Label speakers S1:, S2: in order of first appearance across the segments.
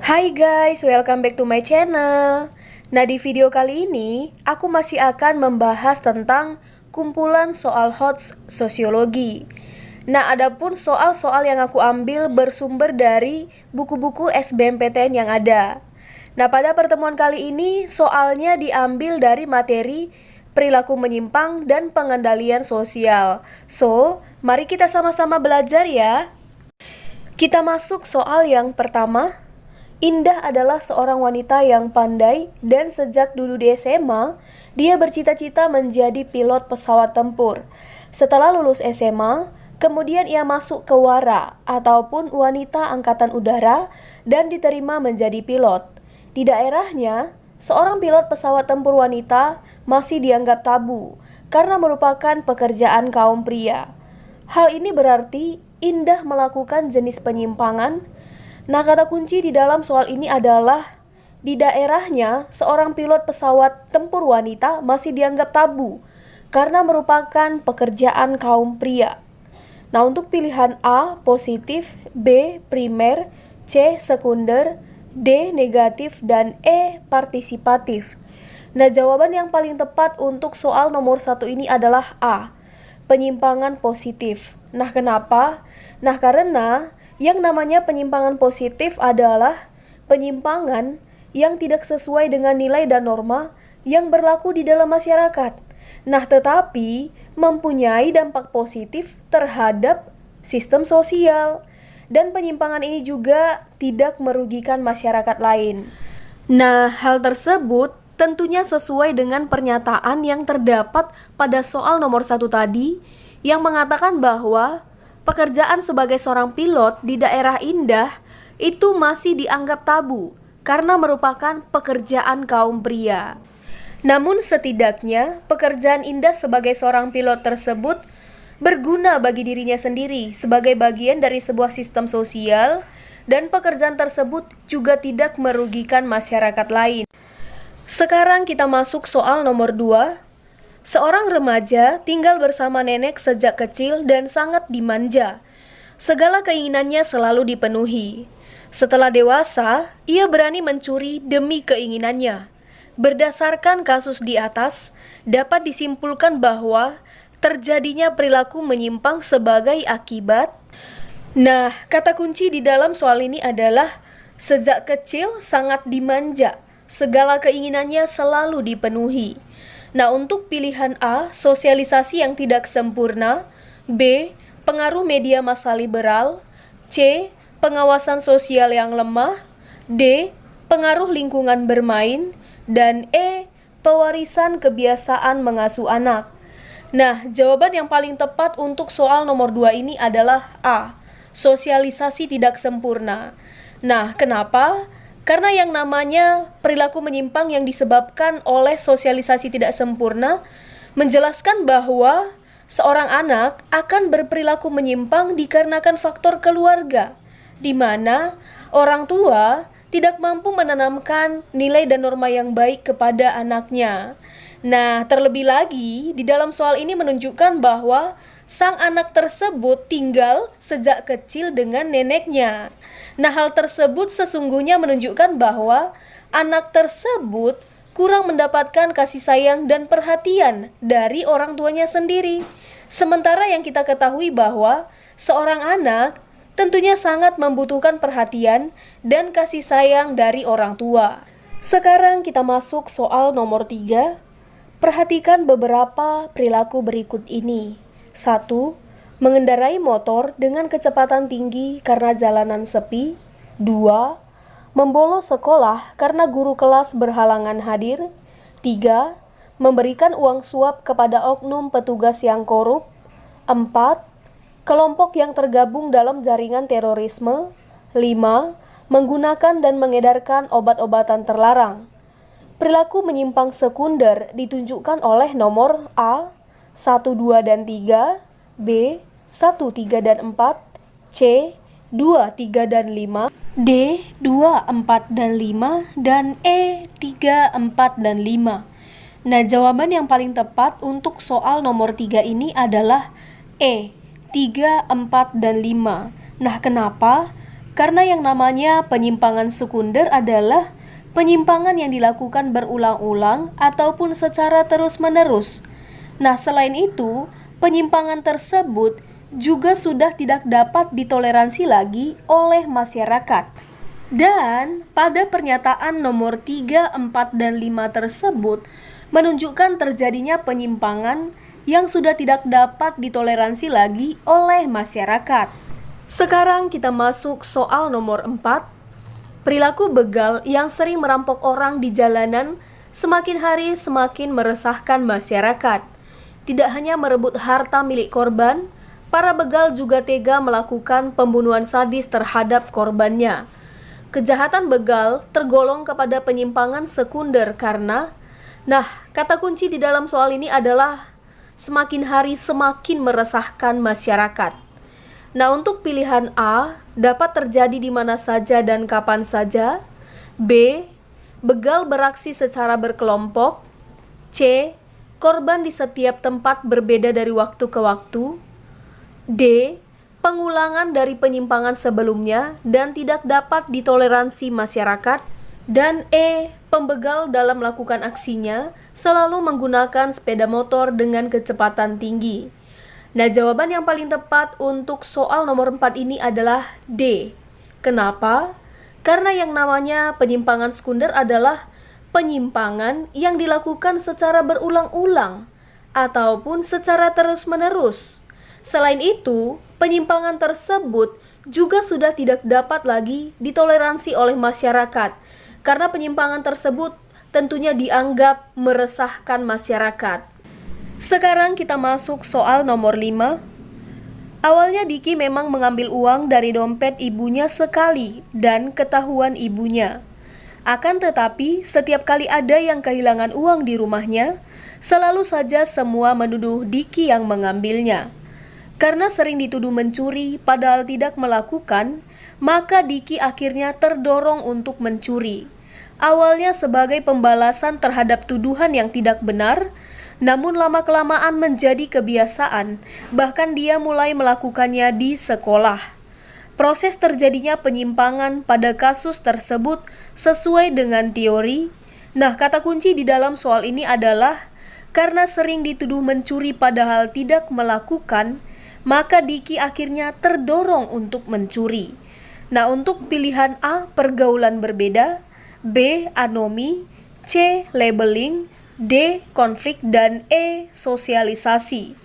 S1: Hai guys, welcome back to my channel. Nah, di video kali ini aku masih akan membahas tentang kumpulan soal HOTS sosiologi. Nah, adapun soal-soal yang aku ambil bersumber dari buku-buku SBMPTN yang ada. Nah, pada pertemuan kali ini soalnya diambil dari materi perilaku menyimpang dan pengendalian sosial. So, mari kita sama-sama belajar ya. Kita masuk soal yang pertama. Indah adalah seorang wanita yang pandai dan sejak dulu di SMA, dia bercita-cita menjadi pilot pesawat tempur. Setelah lulus SMA, kemudian ia masuk ke WARA ataupun Wanita Angkatan Udara dan diterima menjadi pilot. Di daerahnya, seorang pilot pesawat tempur wanita masih dianggap tabu karena merupakan pekerjaan kaum pria. Hal ini berarti Indah melakukan jenis penyimpangan. Nah, kata kunci di dalam soal ini adalah di daerahnya seorang pilot pesawat tempur wanita masih dianggap tabu karena merupakan pekerjaan kaum pria. Nah, untuk pilihan A positif, B primer, C sekunder, D negatif, dan E partisipatif. Nah, jawaban yang paling tepat untuk soal nomor 1 ini adalah A, penyimpangan positif. Nah, kenapa? Nah, karena yang namanya penyimpangan positif adalah penyimpangan yang tidak sesuai dengan nilai dan norma yang berlaku di dalam masyarakat. Nah, tetapi mempunyai dampak positif terhadap sistem sosial. Dan penyimpangan ini juga tidak merugikan masyarakat lain. Nah, hal tersebut tentunya sesuai dengan pernyataan yang terdapat pada soal nomor 1 tadi yang mengatakan bahwa pekerjaan sebagai seorang pilot di daerah Indah itu masih dianggap tabu karena merupakan pekerjaan kaum pria. Namun setidaknya pekerjaan Indah sebagai seorang pilot tersebut berguna bagi dirinya sendiri sebagai bagian dari sebuah sistem sosial dan pekerjaan tersebut juga tidak merugikan masyarakat lain. Sekarang kita masuk soal nomor 2. Seorang remaja tinggal bersama nenek sejak kecil dan sangat dimanja. Segala keinginannya selalu dipenuhi. Setelah dewasa, ia berani mencuri demi keinginannya. Berdasarkan kasus di atas, dapat disimpulkan bahwa terjadinya perilaku menyimpang sebagai akibat. Nah, kata kunci di dalam soal ini adalah sejak kecil sangat dimanja. Segala keinginannya selalu dipenuhi. Nah, untuk pilihan A, sosialisasi yang tidak sempurna, B, pengaruh media massa liberal, C, pengawasan sosial yang lemah, D, pengaruh lingkungan bermain, dan E, pewarisan kebiasaan mengasuh anak. Nah, jawaban yang paling tepat untuk soal nomor 2 ini adalah A, sosialisasi tidak sempurna. Nah, kenapa? Karena yang namanya perilaku menyimpang yang disebabkan oleh sosialisasi tidak sempurna menjelaskan bahwa seorang anak akan berperilaku menyimpang dikarenakan faktor keluarga, di mana orang tua tidak mampu menanamkan nilai dan norma yang baik kepada anaknya. Nah, terlebih lagi, di dalam soal ini menunjukkan bahwa sang anak tersebut tinggal sejak kecil dengan neneknya. Nah, hal tersebut sesungguhnya menunjukkan bahwa anak tersebut kurang mendapatkan kasih sayang dan perhatian dari orang tuanya sendiri. Sementara yang kita ketahui bahwa seorang anak tentunya sangat membutuhkan perhatian dan kasih sayang dari orang tua. Sekarang kita masuk soal nomor 3. Perhatikan beberapa perilaku berikut ini. 1. Mengendarai motor dengan kecepatan tinggi karena jalanan sepi. 2. Membolos sekolah karena guru kelas berhalangan hadir. 3. Memberikan uang suap kepada oknum petugas yang korup. 4. Kelompok yang tergabung dalam jaringan terorisme. 5. Menggunakan dan mengedarkan obat-obatan terlarang. Perilaku menyimpang sekunder ditunjukkan oleh nomor A, 1, 2, dan 3, B, 1, 3, dan 4, C, 2, 3, dan 5, D, 2, 4, dan 5, dan E, 3, 4, dan 5. Nah, jawaban yang paling tepat untuk soal nomor 3 ini adalah E, 3, 4, dan 5. Nah, kenapa? Karena yang namanya penyimpangan sekunder adalah penyimpangan yang dilakukan berulang-ulang ataupun secara terus-menerus. Nah, selain itu, penyimpangan tersebut juga sudah tidak dapat ditoleransi lagi oleh masyarakat. Dan pada pernyataan nomor 3, 4, dan 5 tersebut menunjukkan terjadinya penyimpangan yang sudah tidak dapat ditoleransi lagi oleh masyarakat. Sekarang kita masuk soal nomor 4. Perilaku begal yang sering merampok orang di jalanan semakin hari semakin meresahkan masyarakat. Tidak hanya merebut harta milik korban, para begal juga tega melakukan pembunuhan sadis terhadap korbannya. Kejahatan begal tergolong kepada penyimpangan sekunder karena, kata kunci di dalam soal ini adalah semakin hari semakin meresahkan masyarakat. Nah, untuk pilihan A, dapat terjadi di mana saja dan kapan saja. B, begal beraksi secara berkelompok. C, korban di setiap tempat berbeda dari waktu ke waktu. D, pengulangan dari penyimpangan sebelumnya dan tidak dapat ditoleransi masyarakat. Dan E, pembegal dalam melakukan aksinya selalu menggunakan sepeda motor dengan kecepatan tinggi. Nah, jawaban yang paling tepat untuk soal nomor 4 ini adalah D. Kenapa? Karena yang namanya penyimpangan sekunder adalah penyimpangan yang dilakukan secara berulang-ulang ataupun secara terus-menerus. Selain itu, penyimpangan tersebut juga sudah tidak dapat lagi ditoleransi oleh masyarakat karena penyimpangan tersebut tentunya dianggap meresahkan masyarakat. Sekarang kita masuk soal nomor 5. Awalnya Diki memang mengambil uang dari dompet ibunya sekali dan ketahuan ibunya. Akan tetapi, setiap kali ada yang kehilangan uang di rumahnya, selalu saja semua menuduh Diki yang mengambilnya. Karena sering dituduh mencuri padahal tidak melakukan, maka Diki akhirnya terdorong untuk mencuri. Awalnya sebagai pembalasan terhadap tuduhan yang tidak benar, namun lama-kelamaan menjadi kebiasaan, bahkan dia mulai melakukannya di sekolah. Proses terjadinya penyimpangan pada kasus tersebut sesuai dengan teori. Nah, kata kunci di dalam soal ini adalah karena sering dituduh mencuri padahal tidak melakukan, maka Diki akhirnya terdorong untuk mencuri. Nah, untuk pilihan A, pergaulan berbeda, B, anomi, C, labeling, D, konflik, dan E, sosialisasi.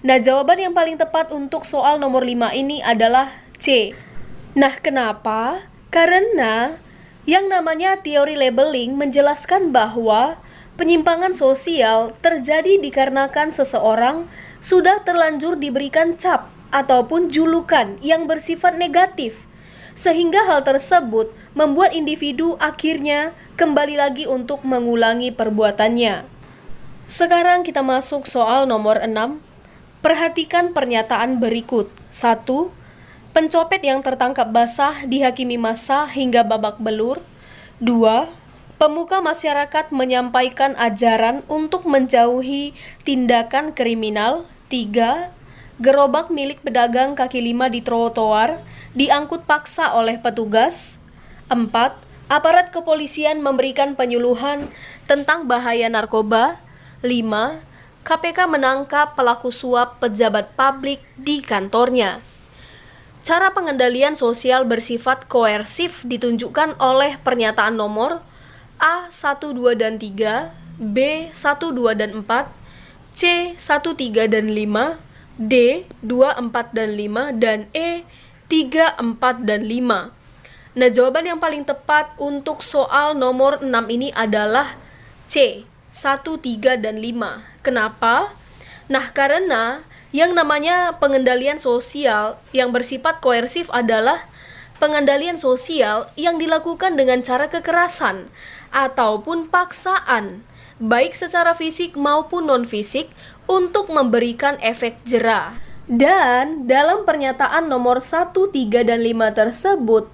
S1: Nah, jawaban yang paling tepat untuk soal nomor 5 ini adalah C. Nah, kenapa? Karena yang namanya teori labeling menjelaskan bahwa penyimpangan sosial terjadi dikarenakan seseorang sudah terlanjur diberikan cap ataupun julukan yang bersifat negatif, sehingga hal tersebut membuat individu akhirnya kembali lagi untuk mengulangi perbuatannya. Sekarang kita masuk soal nomor 6. Perhatikan pernyataan berikut. 1. Pencopet yang tertangkap basah dihakimi massa hingga babak belur. 2. Pemuka masyarakat menyampaikan ajaran untuk menjauhi tindakan kriminal. 3. Gerobak milik pedagang kaki lima di trotoar diangkut paksa oleh petugas. 4. Aparat kepolisian memberikan penyuluhan tentang bahaya narkoba. 5. KPK menangkap pelaku suap pejabat publik di kantornya. Cara pengendalian sosial bersifat koersif ditunjukkan oleh pernyataan nomor A 1, 2, dan 3, B 1, 2, dan 4, C 1, 3, dan 5, D 2, 4, dan 5, dan E 3, 4, dan 5. Nah, jawaban yang paling tepat untuk soal nomor 6 ini adalah C 1, 3, dan 5. Kenapa? Nah, karena yang namanya pengendalian sosial yang bersifat koersif adalah pengendalian sosial yang dilakukan dengan cara kekerasan ataupun paksaan, baik secara fisik maupun non-fisik, untuk memberikan efek jera. Dan dalam pernyataan nomor 1, 3, dan 5 tersebut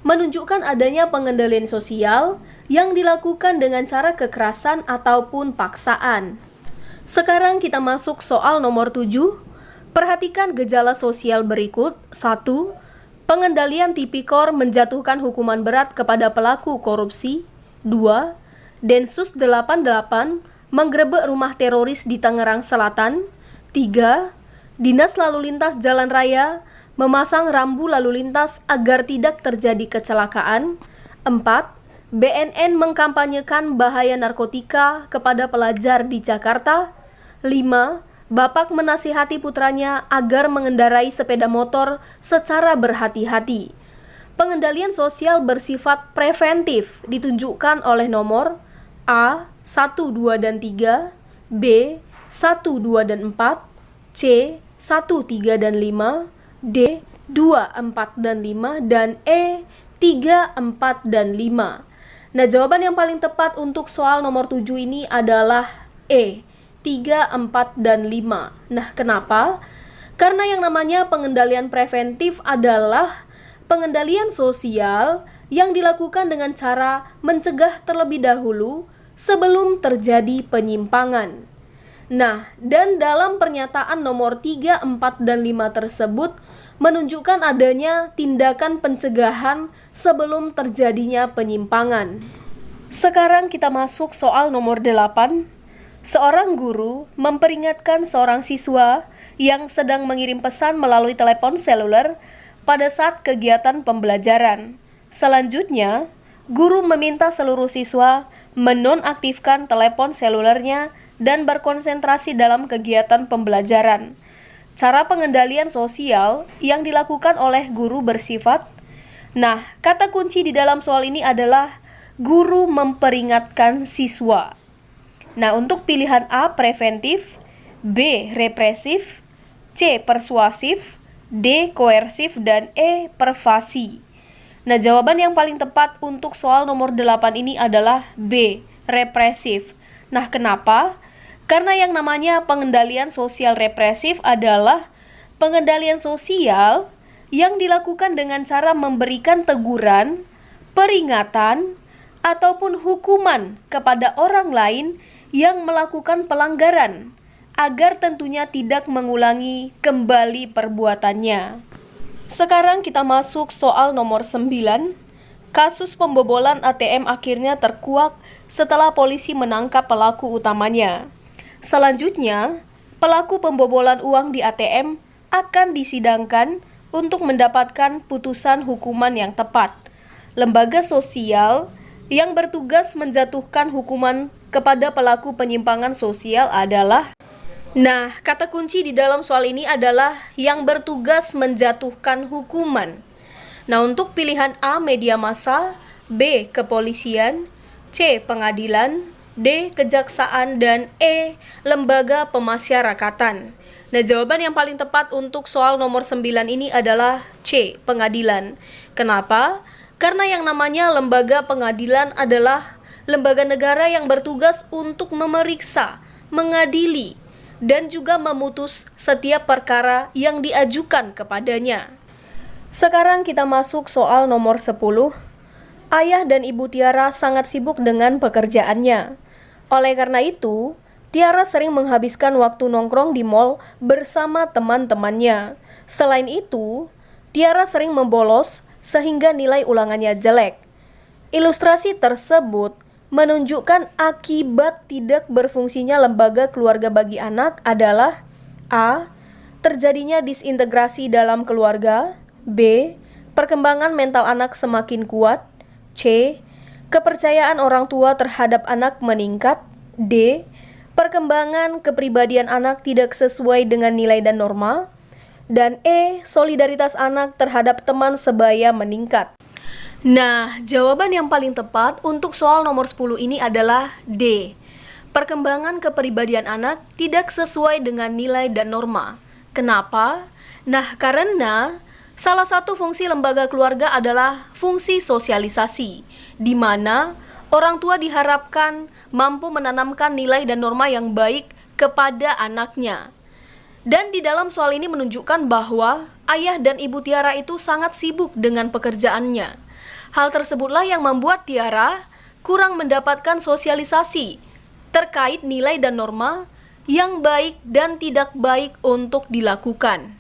S1: menunjukkan adanya pengendalian sosial yang dilakukan dengan cara kekerasan ataupun paksaan. Sekarang kita masuk soal nomor 7. Perhatikan gejala sosial berikut. 1. Pengendalian Tipikor menjatuhkan hukuman berat kepada pelaku korupsi. 2. Densus 88 menggerebek rumah teroris di Tangerang Selatan. 3. Dinas Lalu Lintas Jalan Raya memasang rambu lalu lintas agar tidak terjadi kecelakaan. 4. BNN mengkampanyekan bahaya narkotika kepada pelajar di Jakarta. 5. Bapak menasihati putranya agar mengendarai sepeda motor secara berhati-hati. Pengendalian sosial bersifat preventif ditunjukkan oleh nomor A. 1, 2, dan 3, B. 1, 2, dan 4, C. 1, 3, dan 5, D. 2, 4, dan 5, dan E. 3, 4, dan 5. Nah, jawaban yang paling tepat untuk soal nomor 7 ini adalah E. 3, 4, dan 5. Nah, kenapa? Karena yang namanya pengendalian preventif adalah pengendalian sosial yang dilakukan dengan cara mencegah terlebih dahulu sebelum terjadi penyimpangan. Nah, dan dalam pernyataan nomor 3, 4, dan 5 tersebut menunjukkan adanya tindakan pencegahan sebelum terjadinya penyimpangan. Sekarang kita masuk soal nomor 8. Seorang guru memperingatkan seorang siswa yang sedang mengirim pesan melalui telepon seluler pada saat kegiatan pembelajaran. Selanjutnya, guru meminta seluruh siswa menonaktifkan telepon selulernya dan berkonsentrasi dalam kegiatan pembelajaran. Cara pengendalian sosial yang dilakukan oleh guru bersifat, nah, kata kunci di dalam soal ini adalah guru memperingatkan siswa. Nah, untuk pilihan A preventif, B represif, C persuasif, D koersif, dan E pervasi. Nah, jawaban yang paling tepat untuk soal nomor 8 ini adalah B represif. Nah, kenapa? Karena yang namanya pengendalian sosial represif adalah pengendalian sosial yang dilakukan dengan cara memberikan teguran, peringatan, ataupun hukuman kepada orang lain yang melakukan pelanggaran, agar tentunya tidak mengulangi kembali perbuatannya. Sekarang kita masuk soal nomor 9. Kasus pembobolan ATM akhirnya terkuak setelah polisi menangkap pelaku utamanya. Selanjutnya, pelaku pembobolan uang di ATM akan disidangkan untuk mendapatkan putusan hukuman yang tepat. Lembaga sosial yang bertugas menjatuhkan hukuman kepada pelaku penyimpangan sosial adalah, nah, kata kunci di dalam soal ini adalah yang bertugas menjatuhkan hukuman. Nah, untuk pilihan A media massa, B kepolisian, C pengadilan, D kejaksaan, dan E lembaga pemasyarakatan. Nah, jawaban yang paling tepat untuk soal nomor 9 ini adalah C pengadilan. Kenapa? Karena yang namanya lembaga pengadilan adalah lembaga negara yang bertugas untuk memeriksa, mengadili, dan juga memutus setiap perkara yang diajukan kepadanya. Sekarang kita masuk soal nomor 10. Ayah dan Ibu Tiara sangat sibuk dengan pekerjaannya. Oleh karena itu, Tiara sering menghabiskan waktu nongkrong di mal bersama teman-temannya. Selain itu, Tiara sering membolos sehingga nilai ulangannya jelek. Ilustrasi tersebut menunjukkan akibat tidak berfungsinya lembaga keluarga bagi anak adalah A. Terjadinya disintegrasi dalam keluarga, B. Perkembangan mental anak semakin kuat, C. Kepercayaan orang tua terhadap anak meningkat, D. Perkembangan kepribadian anak tidak sesuai dengan nilai dan norma, dan E. Solidaritas anak terhadap teman sebaya meningkat. Nah, jawaban yang paling tepat untuk soal nomor 10 ini adalah D. Perkembangan kepribadian anak tidak sesuai dengan nilai dan norma. Kenapa? Nah, karena salah satu fungsi lembaga keluarga adalah fungsi sosialisasi, di mana orang tua diharapkan mampu menanamkan nilai dan norma yang baik kepada anaknya. Dan di dalam soal ini menunjukkan bahwa ayah dan Ibu Tiara itu sangat sibuk dengan pekerjaannya. Hal tersebutlah yang membuat Tiara kurang mendapatkan sosialisasi terkait nilai dan norma yang baik dan tidak baik untuk dilakukan.